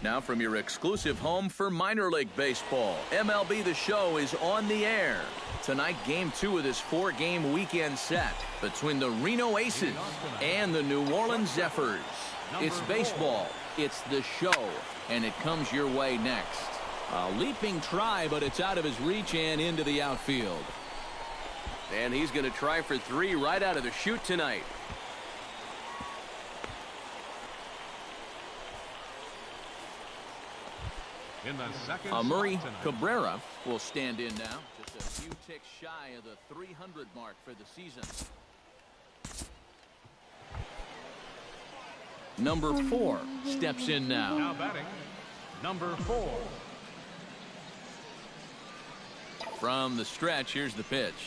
Now from your exclusive home for minor league baseball, MLB The Show is on the air. Tonight, Game 2 of this 4-game weekend set between the Reno Aces and the New Orleans Zephyrs. It's baseball, it's The Show, and it comes your way next. A leaping try, but it's out of his reach and into the outfield. And he's going to try for 3 right out of the chute tonight. Murray Cabrera will stand in now. Just a few ticks shy of the 300 mark for the season. Number 4 steps in now. Now batting, number 4. From the stretch, here's the pitch.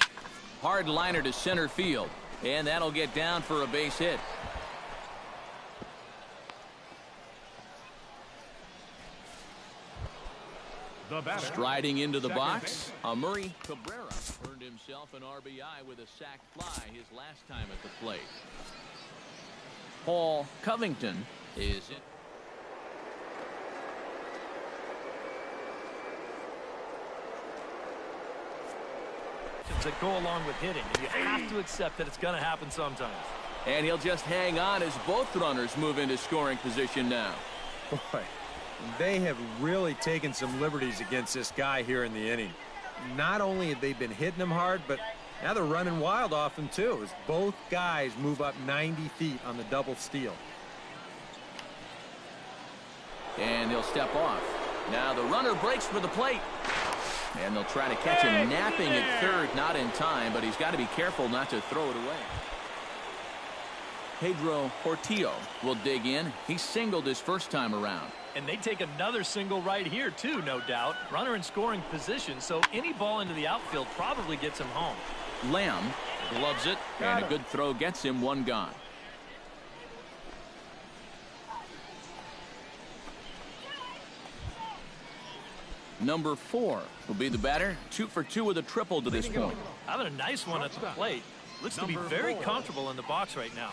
Hard liner to center field, and that'll get down for a base hit. Striding into the box, Murray Cabrera earned himself an RBI with a sac fly his last time at the plate. Paul Covington is it. That go along with hitting, and you have to accept that it's going to happen sometimes. And he'll just hang on as both runners move into scoring position now. Boy, they have really taken some liberties against this guy here in the inning. Not only have they been hitting him hard, but now they're running wild off him too, as both guys move up 90 feet on the double steal. And he'll step off. Now the runner breaks for the plate. And they'll try to catch him napping at third, not in time, but he's got to be careful not to throw it away. Pedro Portillo will dig in. He singled his first time around. And they take another single right here, too, no doubt. Runner in scoring position, so any ball into the outfield probably gets him home. Lamb gloves it, and a good throw gets him one gone. Number 4 will be the batter. 2 for 2 with a triple to this point. Having a nice one at the plate. Looks to be very comfortable in the box right now.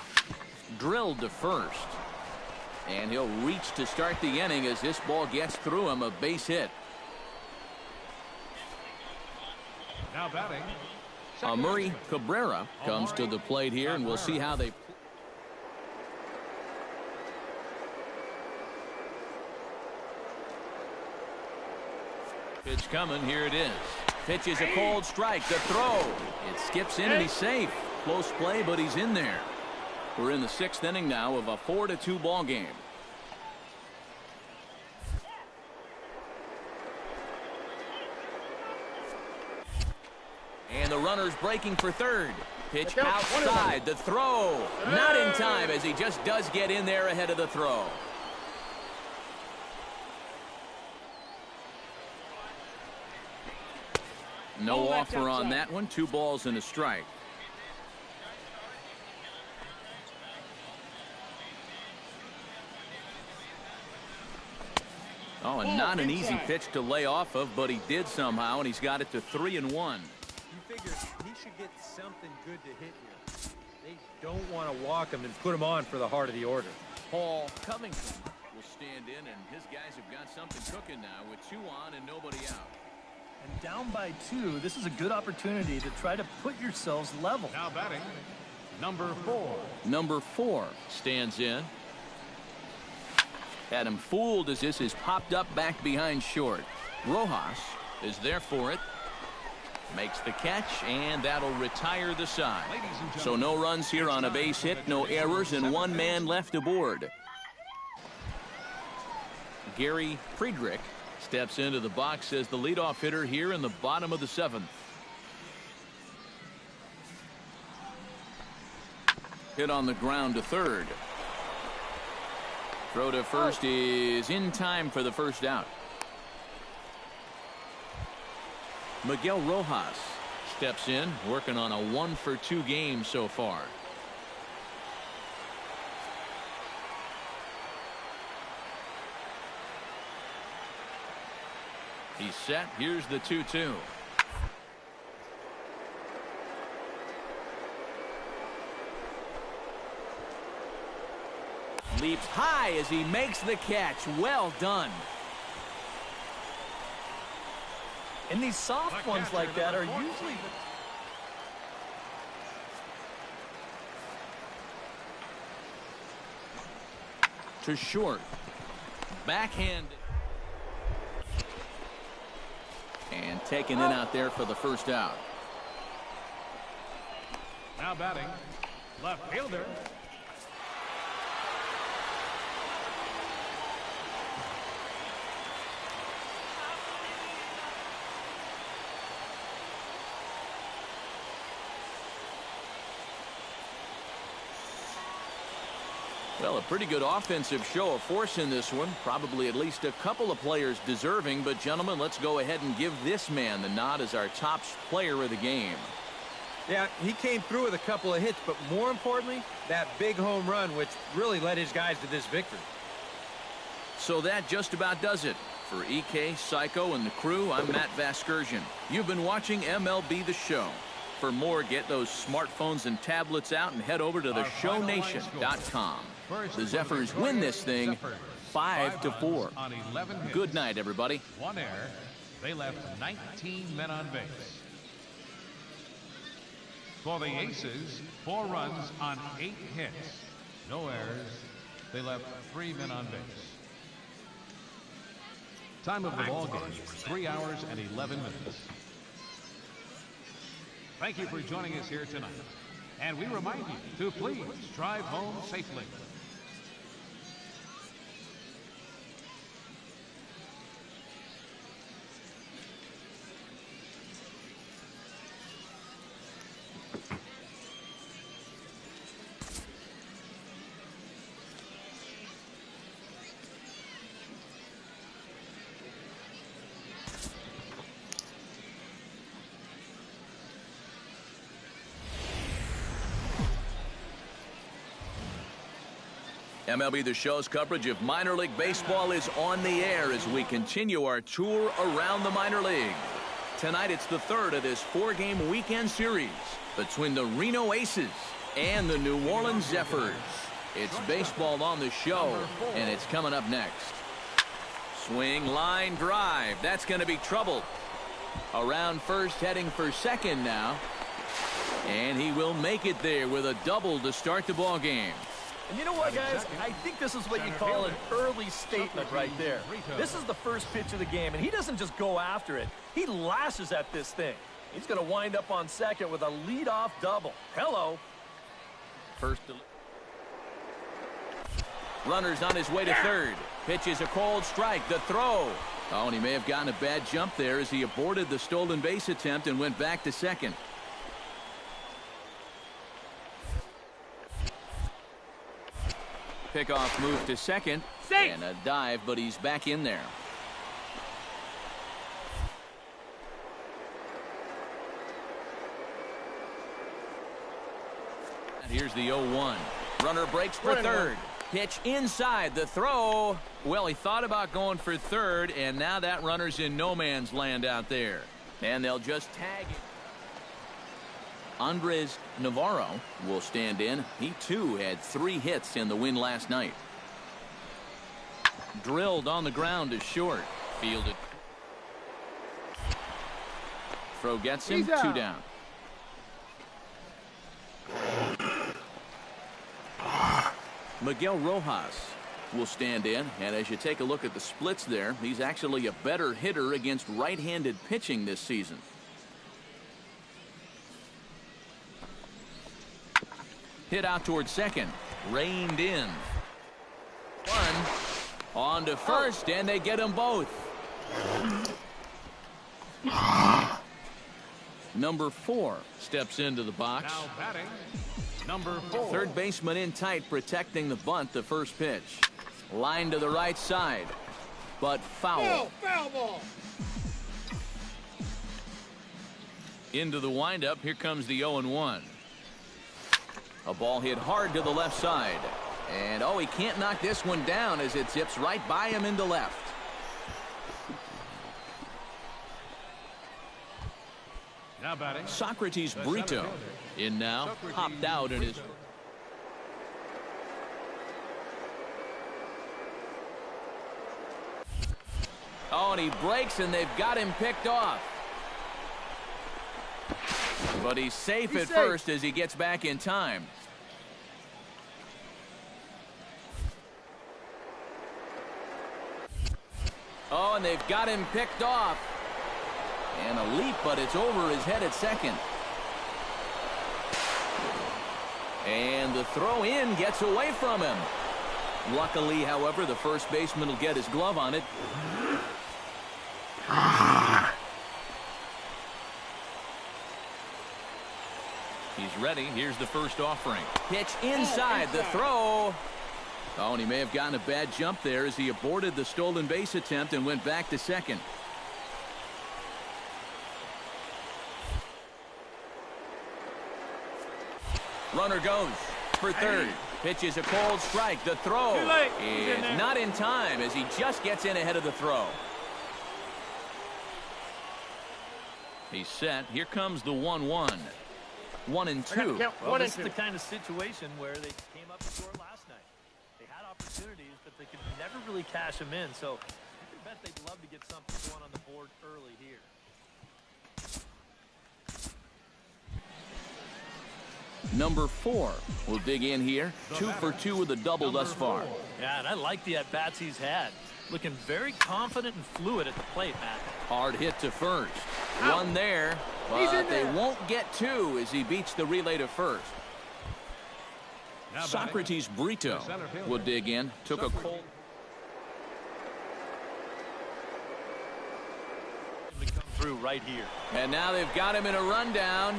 Drilled to first. And he'll reach to start the inning as this ball gets through him, a base hit. Now batting, Murray Cabrera comes to the plate here, and we'll see how they. Pitch coming. Here it is. Pitch is a cold strike. The throw. It skips in and he's safe. Close play, but he's in there. We're in the 6th inning now of a 4-2 ball game. And the runner's breaking for third. Pitch outside. The throw. Not in time, as he just does get in there ahead of the throw. No offer on that one. 2 balls and a strike. Oh, and not an easy pitch to lay off of, but he did somehow, and he's got it to 3-1. You figure he should get something good to hit here. They don't want to walk him and put him on for the heart of the order. Paul Covington will stand in, and his guys have got something cooking now with 2 on and nobody out. And down by 2, this is a good opportunity to try to put yourselves level. now batting, number 4. Number 4 stands in. Had him fooled as this is popped up back behind short. Rojas is there for it. Makes the catch, and that'll retire the side. So no runs here on a base hit, no errors, and 1 man left aboard. Gary Friedrich steps into the box as the leadoff hitter here in the bottom of the 7th. Hit on the ground to third. Throw to first is in time for the first out. Miguel Rojas steps in, working on a 1-for-2 game so far. He's set. Here's the 2-2. Leaps high as he makes the catch. Well done. And these soft ones like that are usually... To short. Backhand. And taken in out there for the first out. Now batting, left fielder. Well, a pretty good offensive show of force in this one. Probably at least a couple of players deserving. But, gentlemen, let's go ahead and give this man the nod as our top player of the game. Yeah, he came through with a couple of hits, but more importantly, that big home run, which really led his guys to this victory. So that just about does it. For EK, Psycho, and the crew, I'm Matt Vasgersian. You've been watching MLB The Show. For more, get those smartphones and tablets out and head over to theshownation.com. The Zephyrs win this thing 5-4. Good night, everybody. One error. They left 19 men on base. For the Aces, 4 runs on 8 hits. No errors. They left 3 men on base. Time of the ball game, 3 hours and 11 minutes. Thank you for joining us here tonight. And we remind you to please drive home safely. MLB The Show's coverage of minor league baseball is on the air as we continue our tour around the minor leagues. Tonight it's the third of this 4-game weekend series between the Reno Aces and the New Orleans Zephyrs. It's baseball on the show, and it's coming up next. Swing, line, drive. That's going to be trouble. Around first, heading for second now. And he will make it there with a double to start the ball game. And you know what, guys? I think this is what you call an early statement right there. This is the first pitch of the game, and he doesn't just go after it. He lashes at this thing. He's going to wind up on second with a leadoff double. Hello. First. Runner's on his way to third. Pitch is a cold strike. The throw. Oh, and he may have gotten a bad jump there as he aborted the stolen base attempt and went back to second. Pickoff move to second. And a dive, but he's back in there. And here's the 0-1. Runner breaks for third. Pitch inside. The throw. Well, he thought about going for third, and now that runner's in no man's land out there. And they'll just tag him. Andres Navarro will stand in. He, too, had 3 hits in the win last night. Drilled on the ground to short. Fielded. Throw gets him. 2 down. Miguel Rojas will stand in. And as you take a look at the splits there, he's actually a better hitter against right-handed pitching this season. Hit out towards second. Reined in. 1. On to first, and they get them both. Number 4 steps into the box. Now batting, number 4. Third baseman in tight, protecting the bunt. The first pitch. Line to the right side, but foul. Foul ball. Into the windup. Here comes the 0-1. A ball hit hard to the left side. And, oh, he can't knock this one down as it zips right by him into left. Now batting, Socrates Brito in now. Hopped out in his... Oh, and he breaks, and they've got him picked off. But he's safe first as he gets back in time. Oh, and they've got him picked off. And a leap, but it's over his head at second. And the throw in gets away from him. Luckily, however, the first baseman will get his glove on it. He's ready. Here's the first offering. Pitch inside the throw. Oh, and he may have gotten a bad jump there as he aborted the stolen base attempt and went back to second. Runner goes for third. Pitch is a cold strike. The throw is not in time as he just gets in ahead of the throw. He's set. Here comes the 1-1. 1-2. Well, this is the kind of situation where they came up short last night. They had opportunities, but they could never really cash them in. So you can bet they'd love to get something going on the board early here. Number 4 will dig in here. 2 for 2 with a double thus far. Yeah, and I like the at-bats he's had. Looking very confident and fluid at the plate, Matt. Hard hit to first. One there, but they won't get 2 as he beats the relay to first. Socrates Brito will dig in. Took a cold. To come through right here. And now they've got him in a rundown.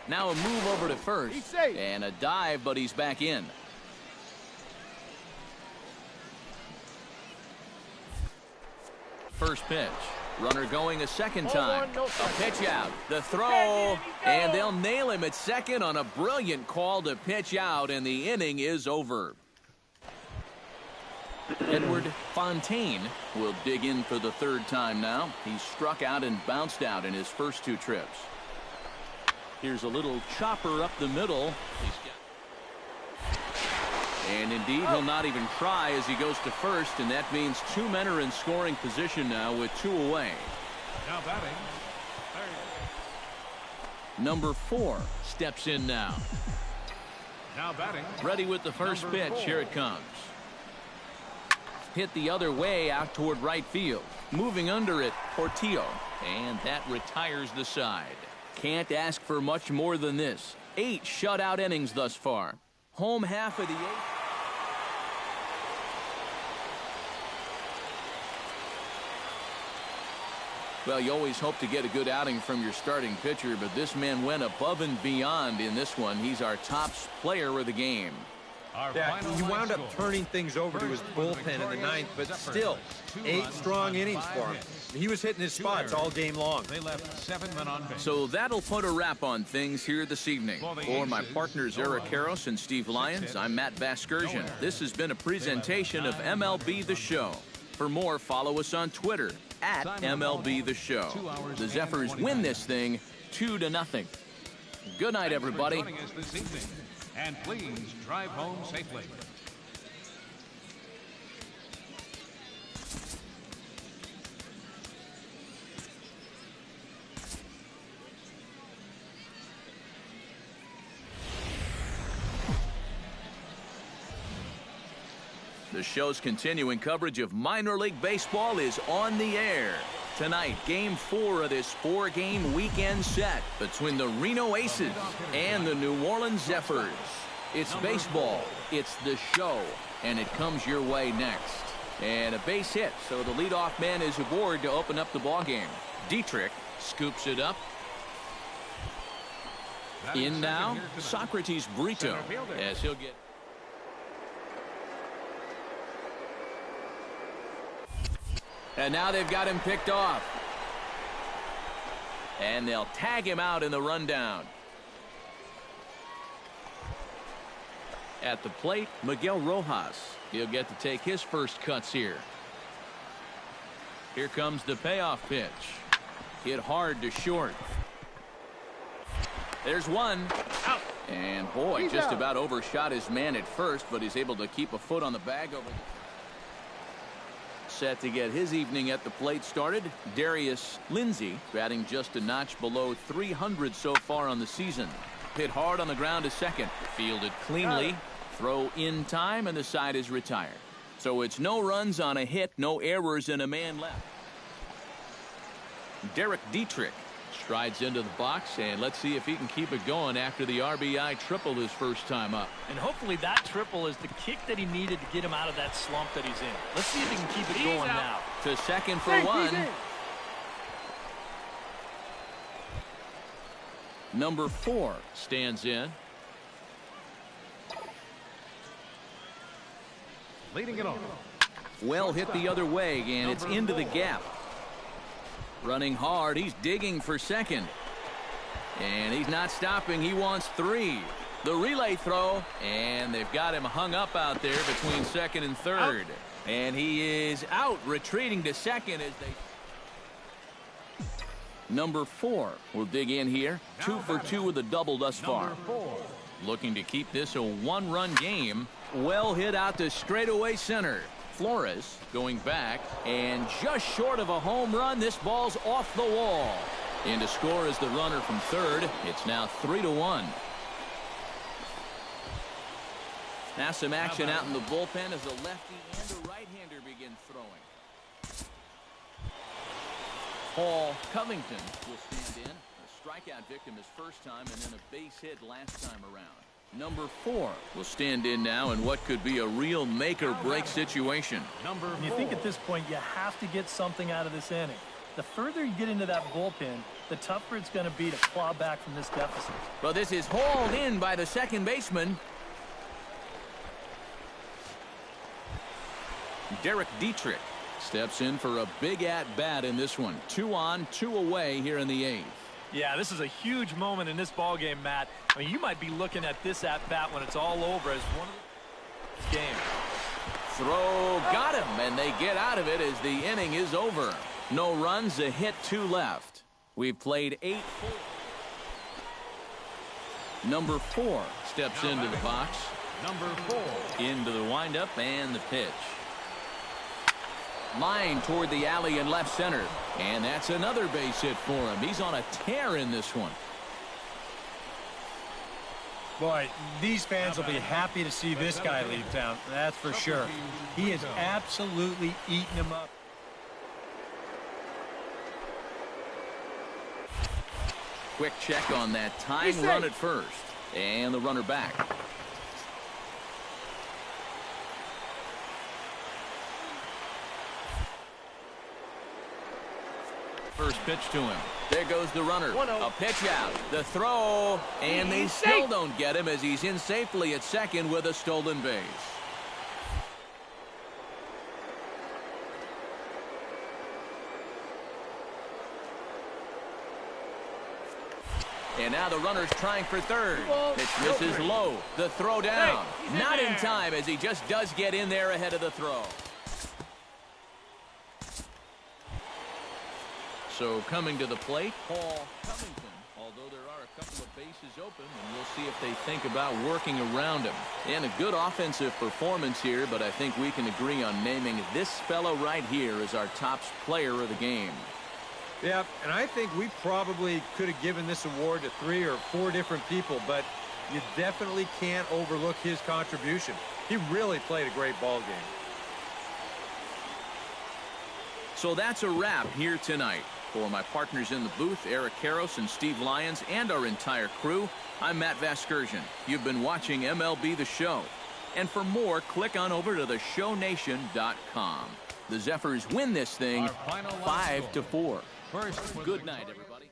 Now a move over to first. And a dive, but he's back in. First pitch. Runner going a second time. A pitch out. The throw. And they'll nail him at second on a brilliant call to pitch out, and the inning is over. Edward Fontaine will dig in for the third time now. He's struck out and bounced out in his first 2 trips. Here's a little chopper up the middle. And indeed, he'll not even try as he goes to first, and that means 2 men are in scoring position now with 2 away. Now batting. Number 4 steps in now. Now batting. Ready with the first pitch. Here it comes. Hit the other way out toward right field. Moving under it, Portillo. And that retires the side. Can't ask for much more than this. 8 shutout innings thus far. Home half of the 8th. Well, you always hope to get a good outing from your starting pitcher, but this man went above and beyond in this one. He's our top player of the game. Yeah, he wound up turning things over to his bullpen in the 9th, but still, 8 strong innings for him. He was hitting his spots all game long. They left 7 men on base. So that'll put a wrap on things here this evening. For my partners Eric Karros and Steve Lyons, I'm Matt Vasgersian. This has been a presentation of MLB The Show. For more, follow us on Twitter at MLB The Show. The Zephyrs win this thing 2-0. Good night, everybody. And please drive home safely. The show's continuing coverage of minor league baseball is on the air. Tonight, Game 4 of this 4-game weekend set between the Reno Aces and the New Orleans Zephyrs. It's baseball, it's the show, and it comes your way next. And a base hit, so the leadoff man is aboard to open up the ballgame. Dietrich scoops it up. In now, Socrates Brito, as he'll get... And now they've got him picked off. And they'll tag him out in the rundown. At the plate, Miguel Rojas. He'll get to take his first cuts here. Here comes the payoff pitch. Hit hard to short. There's one. Out. And boy, He's just out. about overshot his man at first, but he's able to keep a foot on the bag over. Set to get his evening at the plate started. Darius Lindsay batting just a notch below 300 so far on the season. Hit hard on the ground to second. Fielded cleanly. Throw in time, and the side is retired. So it's no runs on a hit, no errors, and a man left. Derek Dietrich strides into the box, and let's see if he can keep it going after the RBI triple his first time up. And hopefully that triple is the kick that he needed to get him out of that slump that he's in. Let's see if he can keep it going now. To second for one. Number 4 stands in. Leading it off. Well hit the other way, and it's into the gap. Running hard, he's digging for second. And he's not stopping, he wants 3. The relay throw, and they've got him hung up out there between second and third. And he is out, retreating to second as they... Number 4 will dig in here. 2 for 2 with a double thus far. Looking to keep this a one-run game. Well hit out to straightaway center. Flores going back, and just short of a home run. This ball's off the wall. In to score is the runner from third. It's now 3-1. Now some action out in the bullpen as a lefty and a right-hander begin throwing. Paul Covington will stand in. A strikeout victim his first time, and then a base hit last time around. Number 4 will stand in now in what could be a real make-or-break situation. And you think at this point you have to get something out of this inning. The further you get into that bullpen, the tougher it's going to be to claw back from this deficit. Well, this is hauled in by the second baseman. Derek Dietrich steps in for a big at-bat in this one. 2 on, 2 away here in the 8th. Yeah, this is a huge moment in this ball game, Matt. I mean, you might be looking at this at-bat when it's all over as one of the game. Throw got him, and they get out of it as the inning is over. No runs, a hit, 2 left. We've played 8 full. Number 4 steps into the box. Number 4. Into the windup and the pitch. Line toward the alley in left center. And that's another base hit for him. He's on a tear in this one. Boy, these fans will be happy to see this guy leave town. That's for sure. He is absolutely eating them up. Quick check on that tying run at first. And the runner back. First pitch to him. There goes the runner. A pitch out. The throw. And they still don't get him as he's in safely at second with a stolen base. And now the runner's trying for third. Pitch misses low. The throw down. Not in time as he just does get in there ahead of the throw. So coming to the plate, Paul Covington. Although there are a couple of bases open, and we'll see if they think about working around him. And a good offensive performance here, but I think we can agree on naming this fellow right here as our top player of the game. Yeah, and I think we probably could have given this award to 3 or 4 different people, but you definitely can't overlook his contribution. He really played a great ball game. So that's a wrap here tonight. For my partners in the booth, Eric Karros and Steve Lyons, and our entire crew, I'm Matt Vasgersian. You've been watching MLB The Show. And for more, click on over to theshownation.com. The Zephyrs win this thing 5-4. Good night, everybody.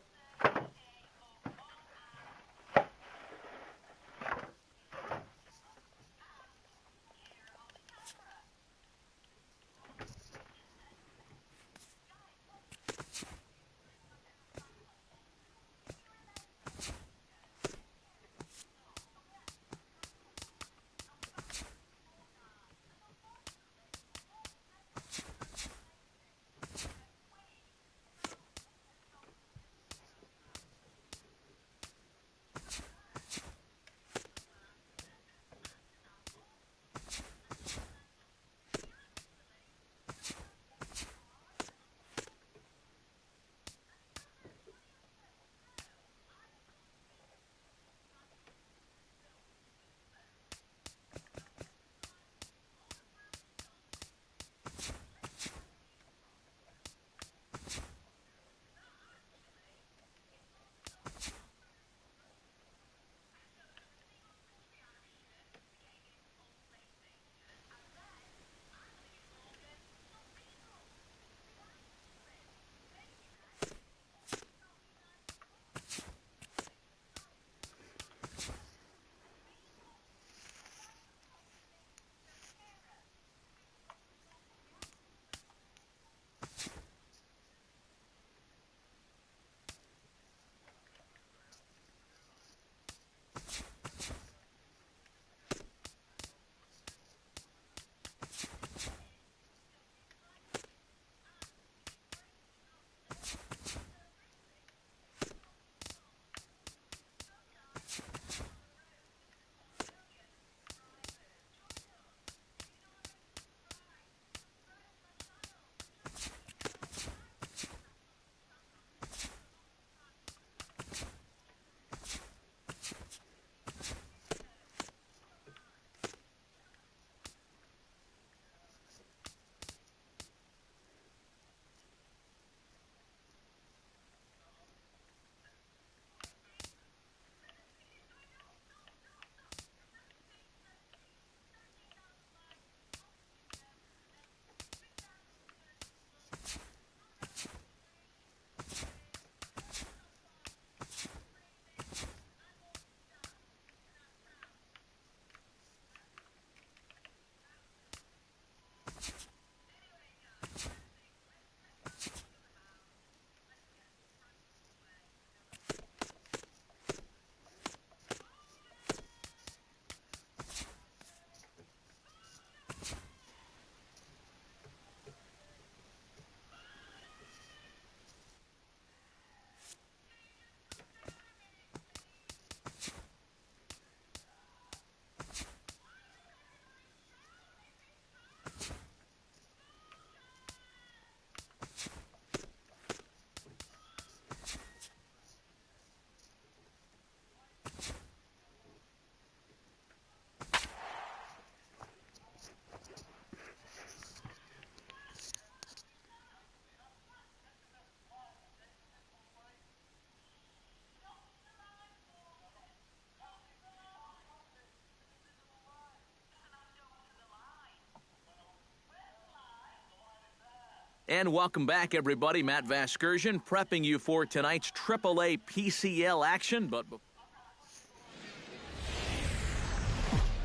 And welcome back, everybody. Matt Vasgersian prepping you for tonight's AAA PCL action. But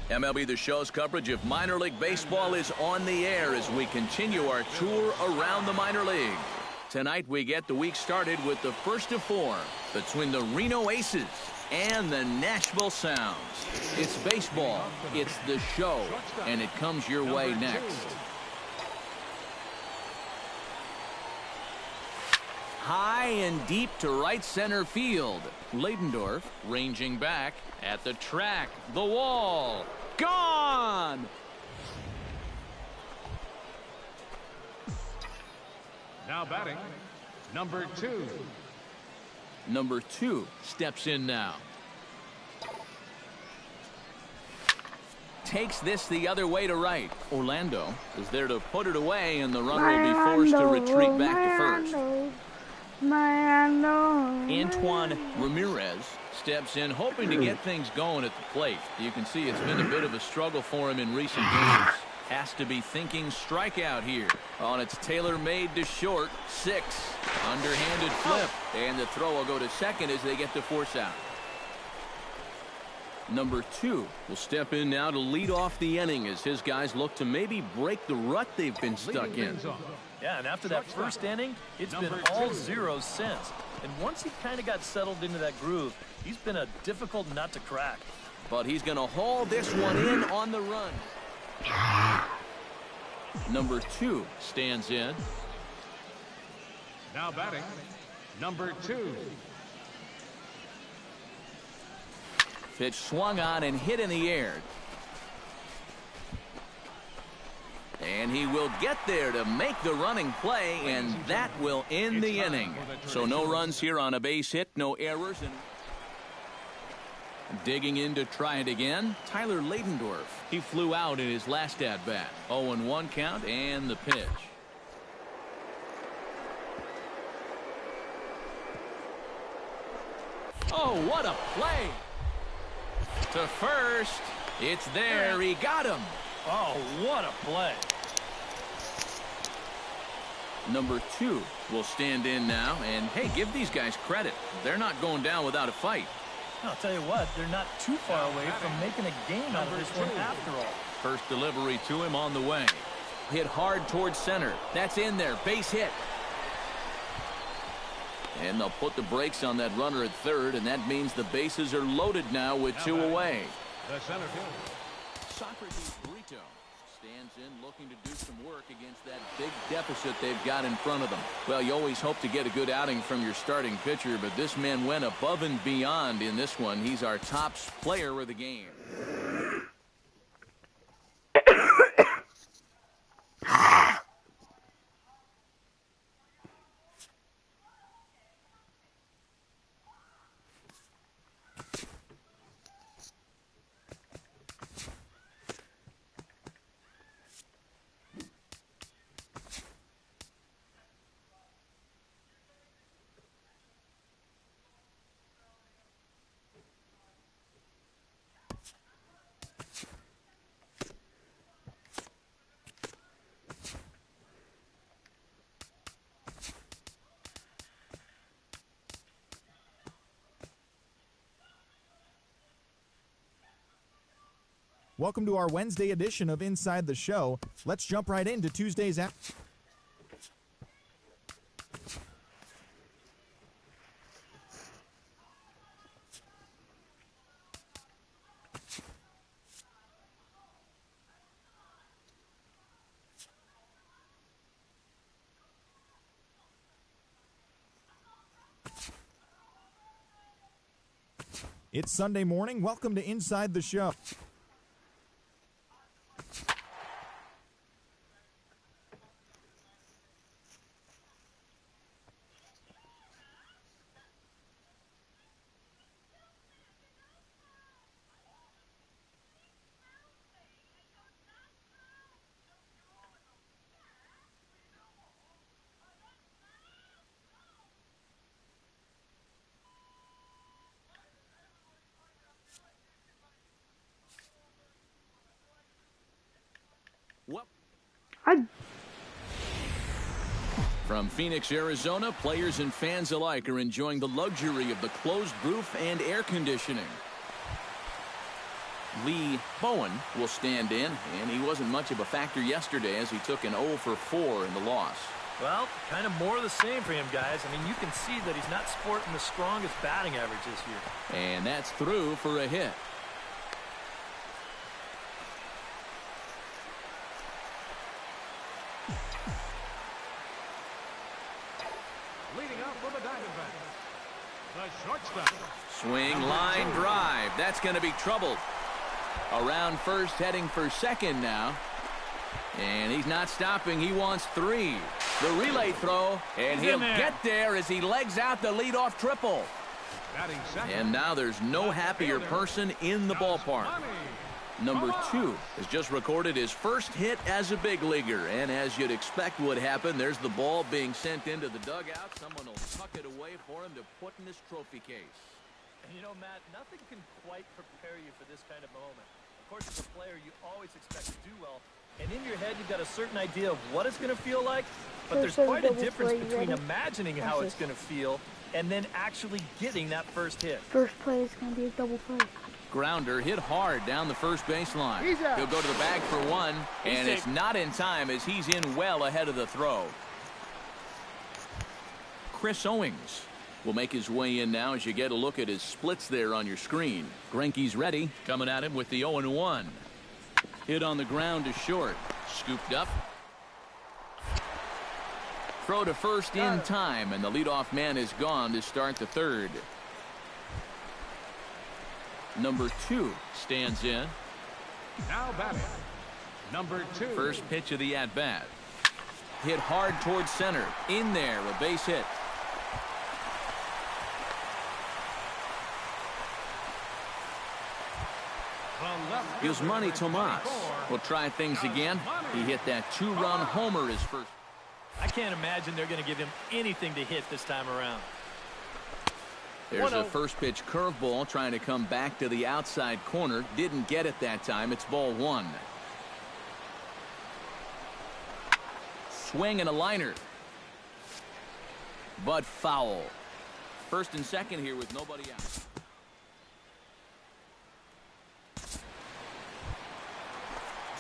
MLB The Show's coverage of minor league baseball is on the air as we continue our tour around the minor league. Tonight, we get the week started with the first of four between the Reno Aces and the Nashville Sounds. It's baseball, it's the show, and it comes your way next. High and deep to right center field. Leidendorf ranging back at the track. The wall. Gone! Now batting, number 2. Number 2 steps in now. Takes this the other way to right. Orlando is there to put it away, and the runner will be forced to retreat back to first. Antoine Ramirez steps in, hoping to get things going at the plate. You can see it's been a bit of a struggle for him in recent games. Has to be thinking strikeout here. On its tailor-made to short. 6. Underhanded flip. And the throw will go to second as they get the force out. Number 2 will step in now to lead off the inning as his guys look to maybe break the rut they've been stuck in. Yeah, and after that first inning, it's been all zeros since. And once he kind of got settled into that groove, he's been a difficult nut to crack. But he's going to haul this one in on the run. Number 2 stands in. Now batting, number 2. Pitch swung on and hit in the air. And he will get there to make the running play, and that will end the inning. So no runs here on a base hit, no errors. And digging in to try it again, Tyler Leidendorf. He flew out in his last at-bat. 0-1 count and the pitch. Oh, what a play! To first. It's there. He got him. Oh, what a play. Number 2 will stand in now. And, hey, give these guys credit. They're not going down without a fight. I'll tell you what, they're not too far away from making a game out of this one after all. First delivery to him on the way. Hit hard towards center. That's in there. Base hit. And they'll put the brakes on that runner at third, and that means the bases are loaded now with 2 away. The center fielder. Socrates Brito stands in looking to do some work against that big deficit they've got in front of them. Well, you always hope to get a good outing from your starting pitcher, but this man went above and beyond in this one. He's our top player of the game. Welcome to our Wednesday edition of Inside the Show. Let's jump right into Tuesday's action. It's Sunday morning. Welcome to Inside the Show. What? From Phoenix, Arizona, players and fans alike are enjoying the luxury of the closed roof and air conditioning. Lee Bowen will stand in, and he wasn't much of a factor yesterday as he took an 0 for 4 in the loss. Well, kind of more of the same for him, guys. I mean, you can see that he's not sporting the strongest batting average this year. And that's through for a hit. Leading up for the Diamondbacks, the shortstop. Swing, line, drive. That's going to be troubled. Around first, heading for second now. And he's not stopping. He wants 3. The relay throw, and he'll get there as he legs out the leadoff triple. And now there's no happier person in the ballpark. Number 2 has just recorded his first hit as a big leaguer. And as you'd expect would happen, there's the ball being sent into the dugout. Someone will tuck it away for him to put in his trophy case. And you know, Matt, nothing can quite prepare you for this kind of moment. Of course, as a player, you always expect to do well. And in your head, you've got a certain idea of what it's going to feel like. But there's quite a difference between imagining how it's going to feel and then actually getting that first hit. First play is going to be a double play. Grounder hit hard down the first baseline. He'll go to the bag for 1, and it's not in time as he's in well ahead of the throw. Chris Owings will make his way in now as you get a look at his splits there on your screen. Greinke's ready, coming at him with the 0-1. Hit on the ground to short. Scooped up. Throw to first in time, and the leadoff man is gone to start the third. Number 2 stands in. Now batting, number 2. First pitch of the at-bat. Hit hard towards center. In there, a base hit. Yusmani Tomas will try things again. He hit that 2-run homer his first. I can't imagine they're going to give him anything to hit this time around. There's a first pitch curveball trying to come back to the outside corner. Didn't get it that time. It's ball 1. Swing and a liner. But foul. First and second here with nobody out.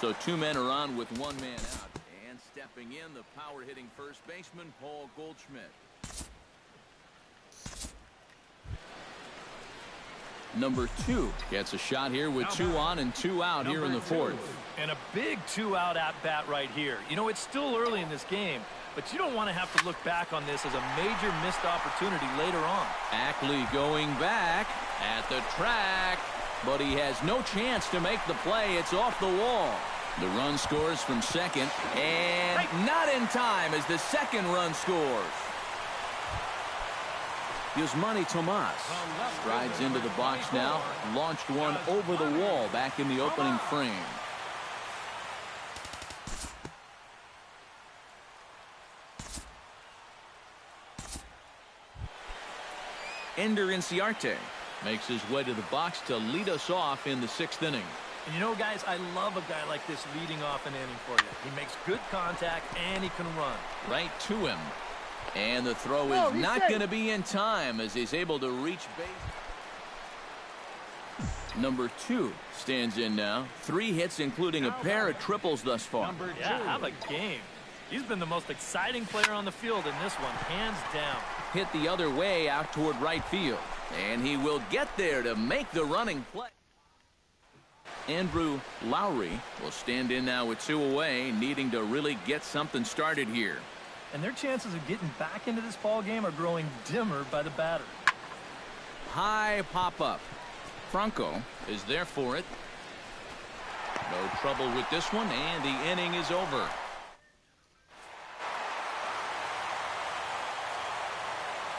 So 2 men are on with 1 man out. And stepping in, the power-hitting first baseman, Paul Goldschmidt. Number 2 gets a shot here with 2 on and 2 out here in the 4th. And a big 2-out at-bat right here. You know, it's still early in this game, but you don't want to have to look back on this as a major missed opportunity later on. Ackley going back at the track, but he has no chance to make the play. It's off the wall. The run scores from second, and not in time as the second run scores. Yusmani Tomas strides into the box now, launched one over the wall back in the opening frame. Ender Inciarte makes his way to the box to lead us off in the 6th inning. And you know, guys, I love a guy like this leading off an inning for you. He makes good contact, and he can run. Right to him. And the throw is not going to be in time as he's able to reach base. Number 2 stands in now. 3 hits, including a pair of triples thus far. Yeah, have a game. He's been the most exciting player on the field in this one, hands down. Hit the other way out toward right field. And he will get there to make the running play. Andrew Lowry will stand in now with 2 away, needing to really get something started here. And their chances of getting back into this ball game are growing dimmer by the batter. High pop-up. Franco is there for it. No trouble with this one, and the inning is over.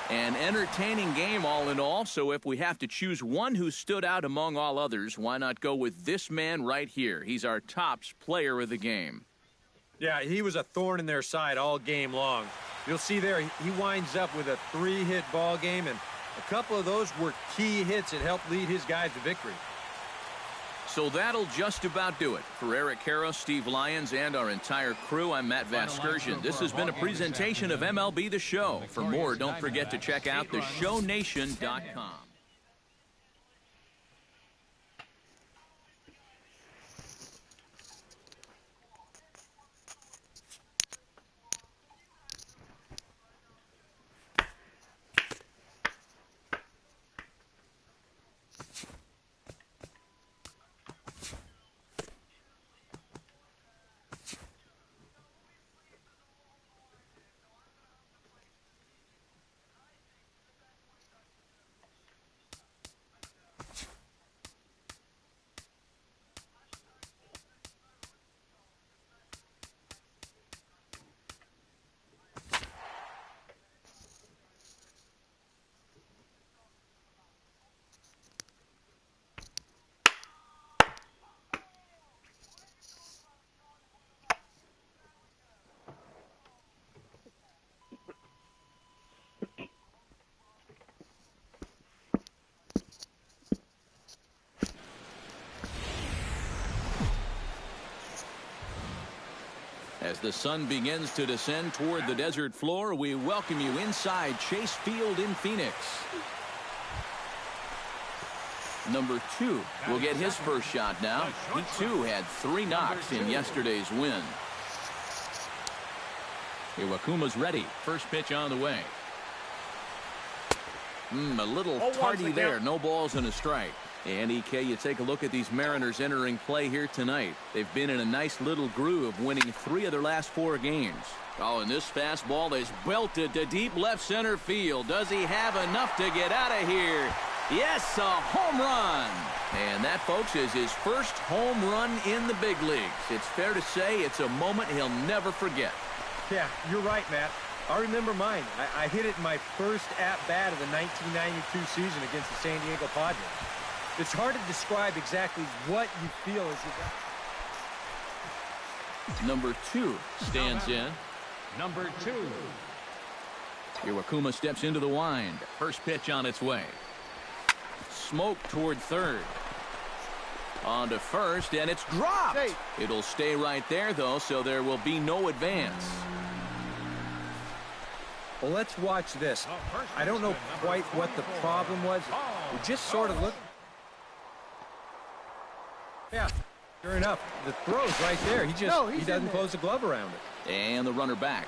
An entertaining game all in all, so if we have to choose one who stood out among all others, why not go with this man right here? He's our tops player of the game. Yeah, he was a thorn in their side all game long. You'll see there, he winds up with a 3-hit ball game, and a couple of those were key hits that helped lead his guys to victory. So that'll just about do it. For Eric Karros, Steve Lyons, and our entire crew, I'm Matt Vasgersian. This has been a presentation of MLB The Show. For more, don't forget to check out theshownation.com. As the sun begins to descend toward the desert floor, we welcome you inside Chase Field in Phoenix. Number 2 will get his first shot now. He, too, had 3 knocks in yesterday's win. Iwakuma's ready. First pitch on the way. A little tardy there. No balls and a strike. And, EK, you take a look at these Mariners entering play here tonight. They've been in a nice little groove, winning 3 of their last 4 games. Oh, and this fastball is belted to deep left center field. Does he have enough to get out of here? Yes, a home run. And that, folks, is his first home run in the big leagues. It's fair to say it's a moment he'll never forget. Yeah, you're right, Matt. I remember mine. I hit it in my first at-bat of the 1992 season against the San Diego Padres. It's hard to describe exactly what you feel as you... Number 2 stands in. Number 2. Iwakuma steps into the wind. First pitch on its way. Smoke toward third. On to first, and it's dropped. It'll stay right there, though, so there will be no advance. Well, let's watch this. I don't know quite what the problem was. It just sort of looked... Yeah, sure enough, the throw's right there. He doesn't close the glove around it. And the runner back.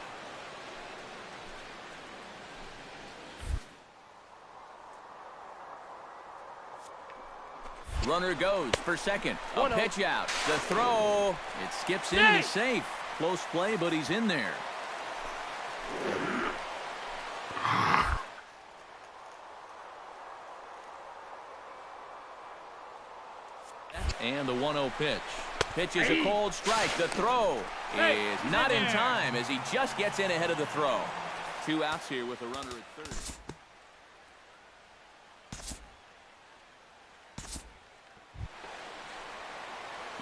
Runner goes for second. A pitch out. The throw. It skips in and he's safe. Close play, but he's in there. And the 1-0 pitch. Pitch is a cold strike. The throw is not in time as he just gets in ahead of the throw. 2 outs here with a runner at third.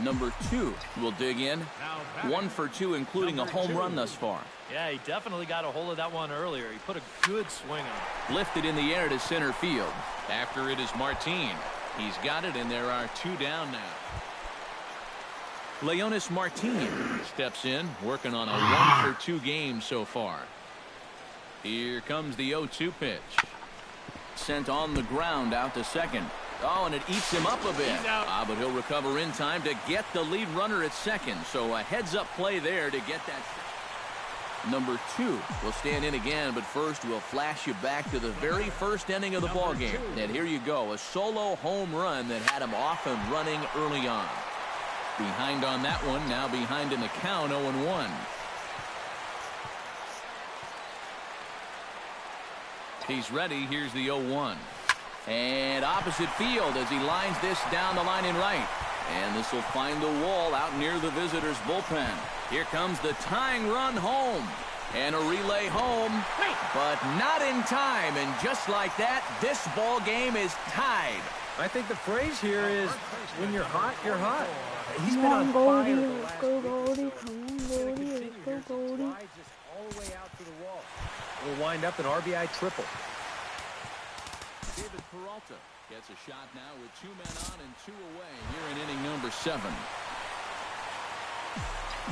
Number 2 will dig in. 1 for 2, including a home run thus far. Yeah, he definitely got a hold of that one earlier. He put a good swing on it. Lifted in the air to center field. After it is Martin. He's got it, and there are 2 down now. Leonis Martin steps in, working on a 1 for 2 game so far. Here comes the 0-2 pitch. Sent on the ground out to second. Oh, and it eats him up a bit. But he'll recover in time to get the lead runner at second. So a heads-up play there to get that. Number 2 will stand in again, but first we'll flash you back to the very first inning of the ballgame. And here you go, a solo home run that had him off and running early on. Behind on that one, now behind in the count, 0-1. He's ready, here's the 0-1. And opposite field as he lines this down the line in right. And this will find the wall out near the visitors' bullpen. Here comes the tying run home. And a relay home, but not in time. And just like that, this ball game is tied. I think the phrase here is, when you're hot, you're hot. He's Come been on, on Goldie. fire. Let's go, Goldie. Come on, Goldie. Let's go, Goldie. Just all the way out to the wall. We'll wind up an RBI triple. David Peralta Peralta gets a shot now with 2 men on and 2 away here in inning number 7.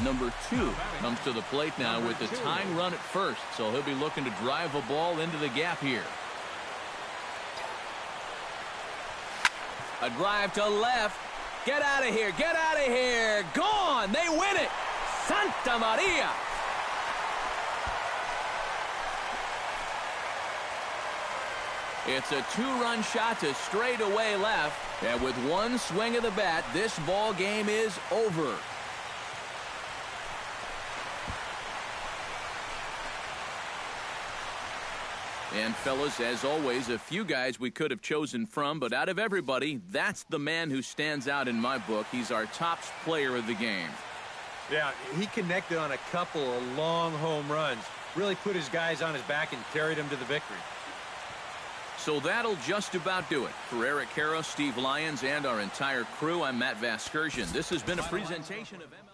Number 2 comes to the plate now with the tying run at first, so he'll be looking to drive a ball into the gap here. A drive to left. Get out of here. Get out of here. Gone. They win it. Santa Maria. It's a 2-run shot to straightaway left. And with one swing of the bat, this ball game is over. And fellas, as always, a few guys we could have chosen from, but out of everybody, that's the man who stands out in my book. He's our top player of the game. Yeah, he connected on a couple of long home runs. Really put his guys on his back and carried them to the victory. So that'll just about do it. For Eric Caro, Steve Lyons, and our entire crew, I'm Matt Vasgersian. This has been a presentation of ML.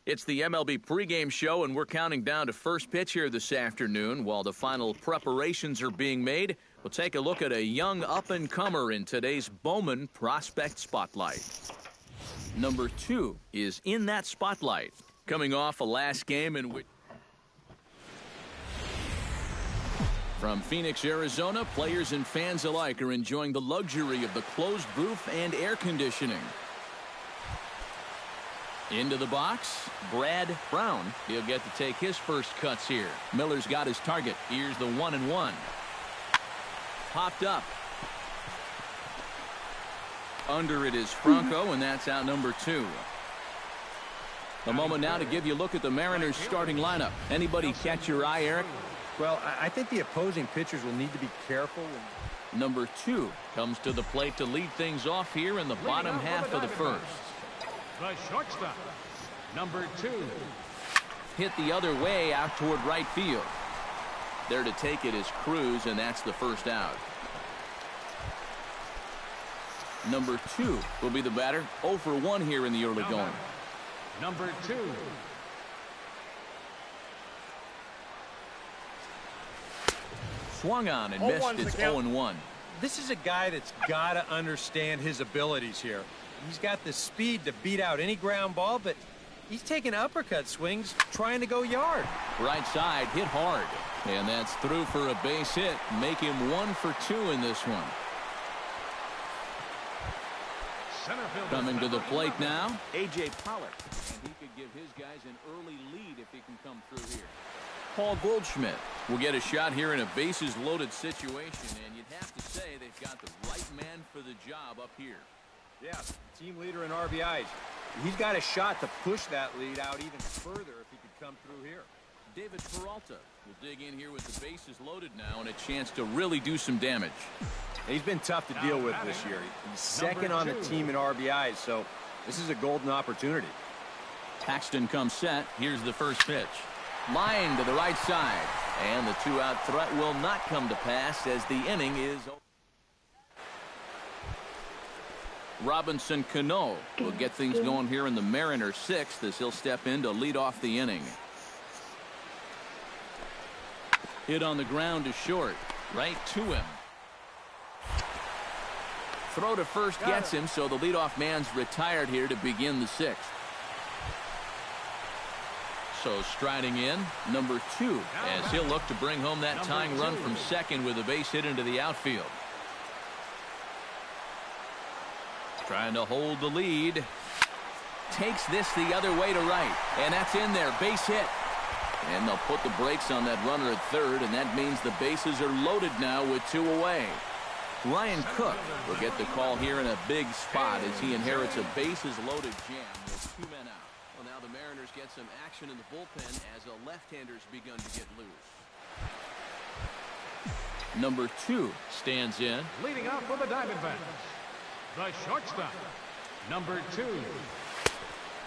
It's the MLB pregame show, and we're counting down to first pitch here this afternoon. While the final preparations are being made, we'll take a look at a young up-and-comer in today's Bowman Prospect Spotlight. Number 2 is in that spotlight, coming off a last game in which... From Phoenix, Arizona, players and fans alike are enjoying the luxury of the closed booth and air conditioning. Into the box, Brad Brown. He'll get to take his first cuts here. Miller's got his target. Here's the 1-1. Popped up. Under it is Franco, and that's out number 2. A moment now to give you a look at the Mariners starting lineup. Anybody catch your eye, Eric? Well, I think the opposing pitchers will need to be careful. Number 2 comes to the plate to lead things off here in the bottom half of the first. The shortstop, number 2. Hit the other way out toward right field. There to take it is Cruz, and that's the first out. Number 2 will be the batter. 0 for 1 here in the early going. Number 2. Swung on and missed. It's 0-1. This is a guy that's got to understand his abilities here. He's got the speed to beat out any ground ball, but he's taking uppercut swings trying to go yard. Right side hit hard, and that's through for a base hit. Make him 1 for 2 in this one. Coming to the plate now, A.J. Pollock. And he could give his guys an early lead if he can come through here. Paul Goldschmidt will get a shot here in a bases-loaded situation, and you'd have to say they've got the right man for the job up here. Yeah, team leader in RBIs. He's got a shot to push that lead out even further if he could come through here. David Peralta will dig in here with the bases loaded now and a chance to really do some damage. He's been tough to deal with this year. He's second on the team in RBIs, so this is a golden opportunity. Paxton comes set. Here's the first pitch. Line to the right side. And the 2-out threat will not come to pass as the inning is over. Robinson Cano will get things going here in the Mariners' 6th as he'll step in to lead off the inning. Hit on the ground to short. Right to him. Throw to first gets him, so the leadoff man's retired here to begin the 6th. So striding in, number 2, as he'll look to bring home that tying run from second with a base hit into the outfield. Trying to hold the lead. Takes this the other way to right, and that's in there. Base hit. And they'll put the brakes on that runner at third, and that means the bases are loaded now with 2 away. Ryan Cook will get the call here in a big spot as he inherits a bases-loaded jam with 2 men out. Well, now the Mariners get some action in the bullpen as a left-hander's begun to get loose. Number 2 stands in. Leading off for the Diamondbacks, the shortstop, number 2.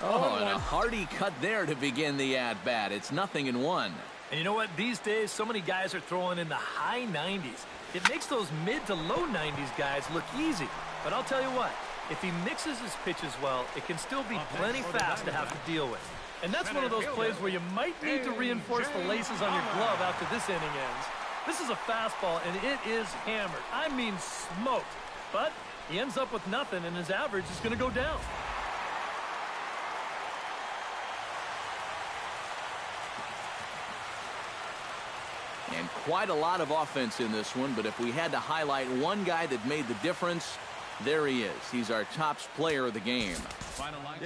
Oh, and a hearty cut there to begin the at-bat. It's 0-1. And you know what? These days, so many guys are throwing in the high 90s. It makes those mid to low 90s guys look easy. But I'll tell you what, if he mixes his pitches well, it can still be plenty fast to have to deal with. And that's one of those plays where you might need to reinforce the laces on your glove after this inning ends. This is a fastball, and it is hammered. I mean smoked. But he ends up with nothing, and his average is going to go down. And quite a lot of offense in this one, but if we had to highlight one guy that made the difference, there he is. He's our top player of the game. Final line.